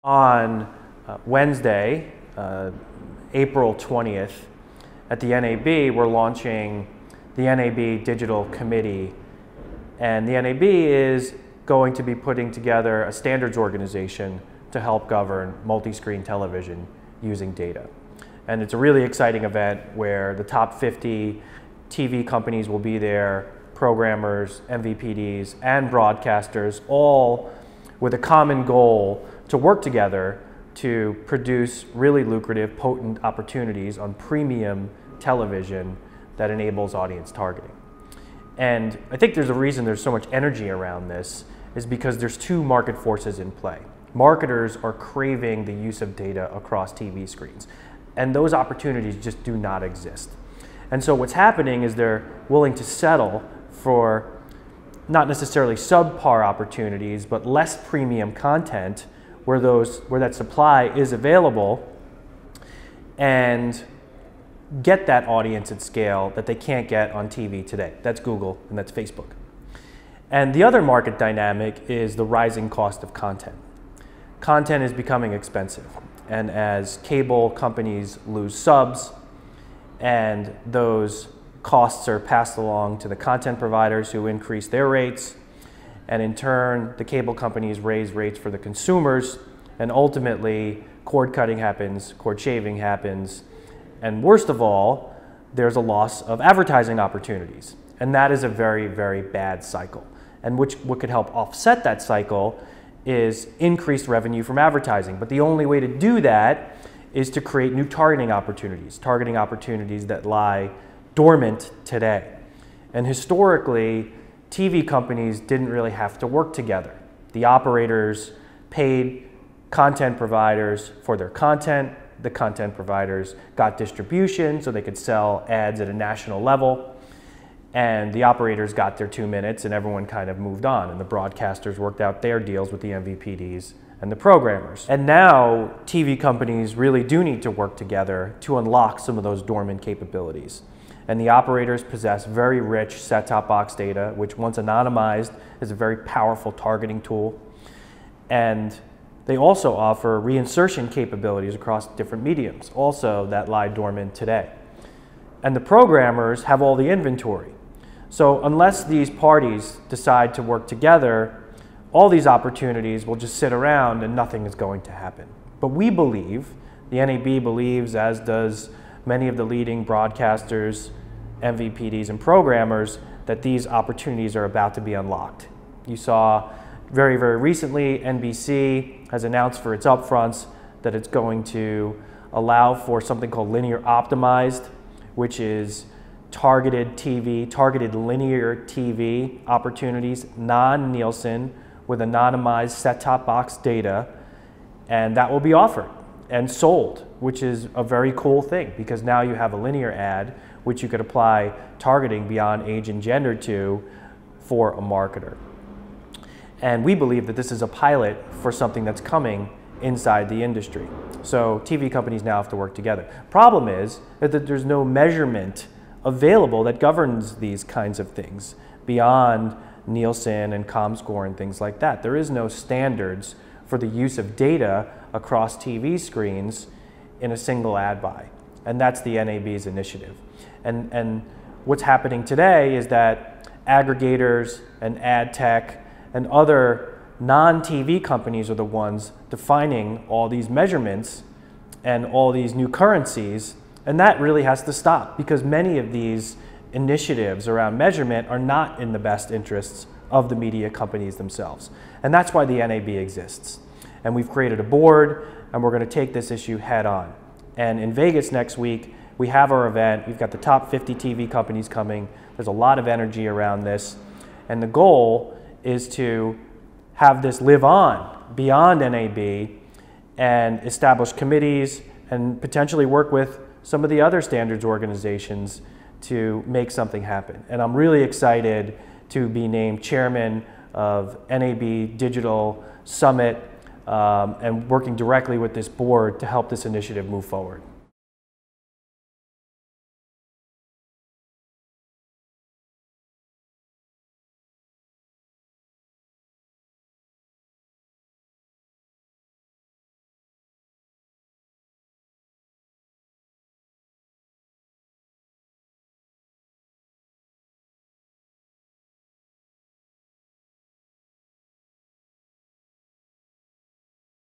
On Wednesday, April 20th, at the NAB, we're launching the NAB Digital Committee. And the NAB is going to be putting together a standards organization to help govern multi-screen television using data. And it's a really exciting event where the top 50 TV companies will be there, programmers, MVPDs, and broadcasters, all with a common goal to work together to produce really lucrative, potent opportunities on premium television that enables audience targeting. And I think there's a reason there's so much energy around this is because there's two market forces in play. Marketers are craving the use of data across TV screens, and those opportunities just do not exist. And so what's happening is they're willing to settle for not necessarily subpar opportunities, but less premium content where that supply is available, and get that audience at scale that they can't get on TV today. That's Google and that's Facebook. And the other market dynamic is the rising cost of content. Content is becoming expensive, and as cable companies lose subs and those costs are passed along to the content providers who increase their rates, and in turn the cable companies raise rates for the consumers, and ultimately cord cutting happens, cord shaving happens, and worst of all, there's a loss of advertising opportunities. And that is a very, very bad cycle. And what could help offset that cycle is increased revenue from advertising. But the only way to do that is to create new targeting opportunities that lie dormant today. And historically, TV companies didn't really have to work together. The operators paid content providers for their content. The content providers got distribution so they could sell ads at a national level. And the operators got their 2 minutes and everyone kind of moved on. And the broadcasters worked out their deals with the MVPDs and the programmers. And now TV companies really do need to work together to unlock some of those dormant capabilities. And the operators possess very rich set-top box data, which once anonymized is a very powerful targeting tool. And they also offer reinsertion capabilities across different mediums, also that lie dormant today. And the programmers have all the inventory. So unless these parties decide to work together, all these opportunities will just sit around and nothing is going to happen. But we believe, the NAB believes, as does many of the leading broadcasters, MVPDs, and programmers, that these opportunities are about to be unlocked. You saw very, very recently, NBC has announced for its upfronts that it's going to allow for something called linear optimized, which is targeted linear TV opportunities, non-Nielsen, with anonymized set-top box data, and that will be offered and sold, which is a very cool thing because now you have a linear ad which you could apply targeting beyond age and gender to for a marketer. And we believe that this is a pilot for something that's coming inside the industry. So TV companies now have to work together. Problem is that there's no measurement available that governs these kinds of things beyond Nielsen and comScore and things like that. There is no standards for the use of data across TV screens in a single ad buy. And that's the NAB's initiative. And what's happening today is that aggregators and ad tech and other non-TV companies are the ones defining all these measurements and all these new currencies, and that really has to stop because many of these initiatives around measurement are not in the best interests of the media companies themselves. And that's why the NAB exists. And we've created a board, and we're going to take this issue head on. And in Vegas next week, we have our event. We've got the top 50 TV companies coming. There's a lot of energy around this. And the goal is to have this live on beyond NAB and establish committees and potentially work with some of the other standards organizations to make something happen. And I'm really excited to be named chairman of NAB Digital Summit and working directly with this board to help this initiative move forward.